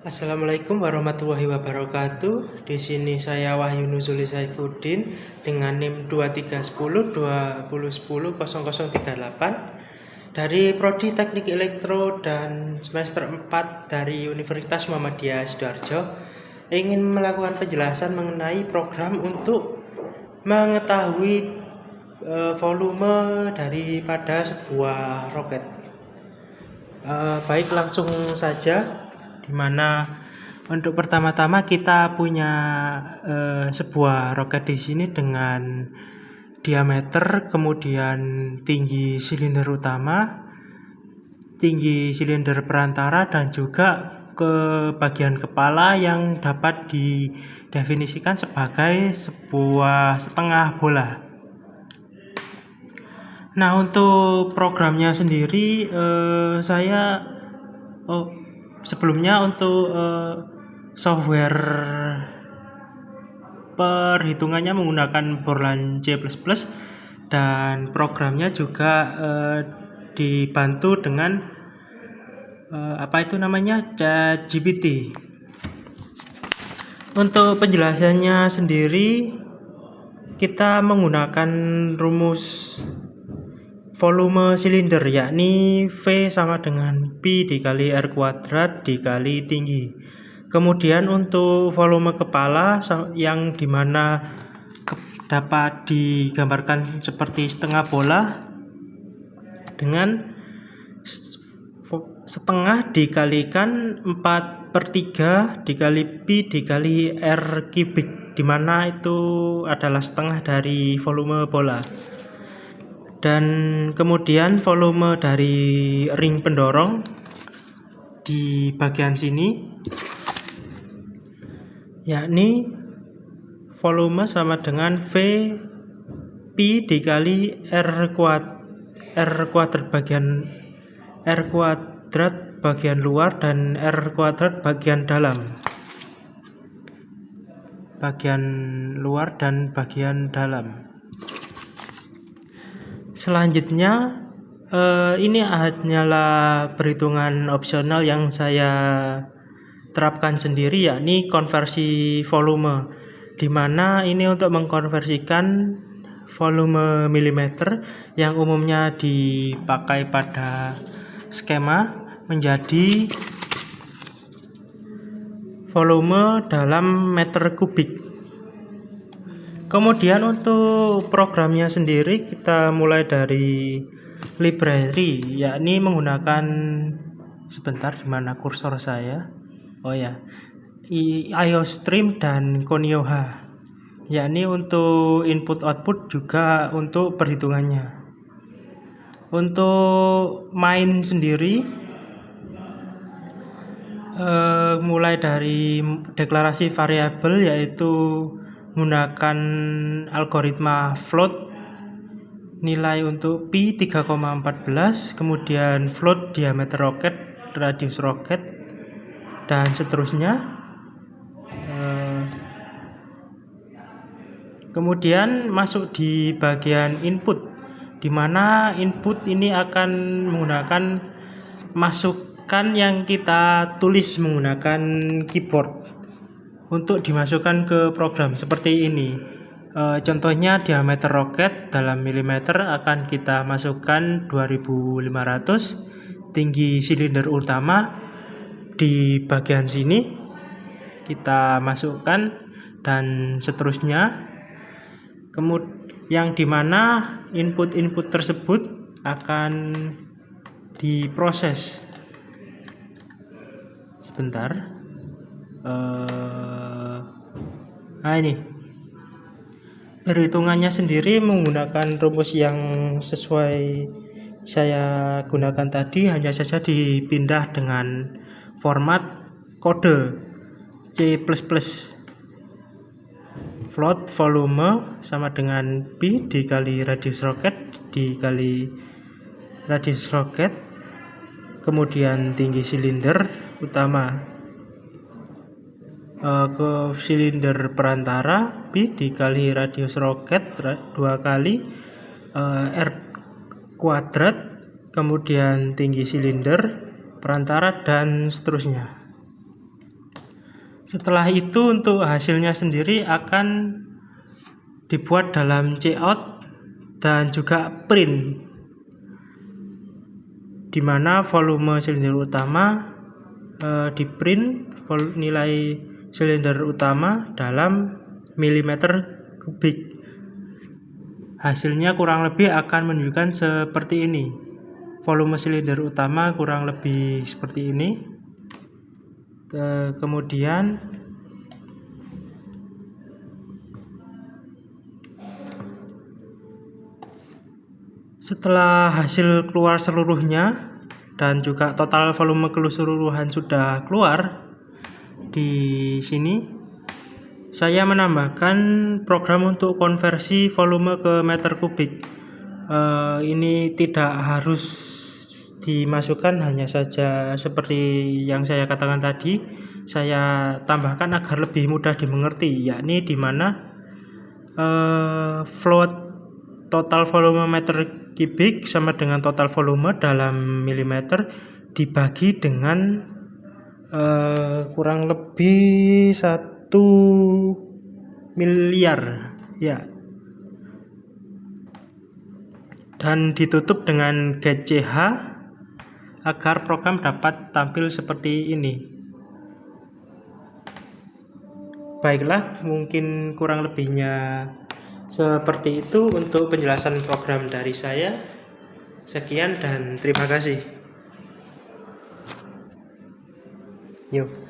Assalamualaikum warahmatullahi wabarakatuh. Di sini saya Wahyu Nuzuli Saifuddin dengan NIM 2310 2010 0038 dari Prodi Teknik Elektro dan semester 4 dari Universitas Muhammadiyah Sidoarjo. Ingin melakukan penjelasan mengenai program untuk mengetahui volume daripada sebuah roket. Baik, langsung saja. Dimana untuk pertama-tama kita punya sebuah roket di sini dengan diameter, kemudian tinggi silinder utama, tinggi silinder perantara, dan juga ke bagian kepala yang dapat didefinisikan sebagai sebuah setengah bola. Nah, untuk programnya sendiri sebelumnya untuk software perhitungannya menggunakan Borland C++ dan programnya juga dibantu dengan ChatGPT. Untuk penjelasannya sendiri kita menggunakan rumus volume silinder, yakni V sama dengan Pi dikali R kuadrat dikali tinggi. Kemudian untuk volume kepala yang dimana dapat digambarkan seperti setengah bola dengan setengah dikalikan 4/3 dikali Pi dikali R kubik, dimana itu adalah setengah dari volume bola. Dan kemudian volume dari ring pendorong di bagian sini, yakni volume sama dengan V Pi dikali R kuadrat bagian luar dan R kuadrat bagian dalam. Selanjutnya ini hanyalah perhitungan opsional yang saya terapkan sendiri, yakni konversi volume, dimana ini untuk mengkonversikan volume milimeter yang umumnya dipakai pada skema menjadi volume dalam meter kubik. Kemudian untuk programnya sendiri kita mulai dari library, yakni menggunakan dimana kursor saya. IOStream dan Konioha, yakni untuk input output juga untuk perhitungannya. Untuk main sendiri mulai dari deklarasi variabel, yaitu menggunakan algoritma float, nilai untuk Pi 3,14, kemudian float diameter roket, radius roket, dan seterusnya. Kemudian masuk di bagian input, di mana input ini akan menggunakan masukan yang kita tulis menggunakan keyboard untuk dimasukkan ke program seperti ini. Contohnya diameter roket dalam milimeter akan kita masukkan 2500, tinggi silinder utama di bagian sini kita masukkan, dan seterusnya. Yang dimana input-input tersebut akan diproses. Sebentar. Ini perhitungannya sendiri menggunakan rumus yang sesuai saya gunakan tadi, hanya saja dipindah dengan format kode C++. Float volume sama dengan Pi dikali radius roket dikali radius roket, kemudian tinggi silinder utama ke silinder perantara Pi dikali radius roket 2 kali R kuadrat, kemudian tinggi silinder perantara, dan seterusnya. Setelah itu untuk hasilnya sendiri akan dibuat dalam cout dan juga print, di mana volume silinder utama di print nilai silinder utama dalam milimeter kubik. Hasilnya kurang lebih akan menunjukkan seperti ini. Volume silinder utama kurang lebih seperti ini. Kemudian setelah hasil keluar seluruhnya dan juga total volume keseluruhan sudah keluar, di sini saya menambahkan program untuk konversi volume ke meter kubik. Ini tidak harus dimasukkan, hanya saja seperti yang saya katakan tadi, saya tambahkan agar lebih mudah dimengerti, yakni di mana float total volume meter kubik sama dengan total volume dalam milimeter dibagi dengan kurang lebih 1 miliar ya, dan ditutup dengan get ch agar program dapat tampil seperti ini. Baiklah, mungkin kurang lebihnya seperti itu untuk penjelasan program dari saya. Sekian dan terima kasih. Yuk.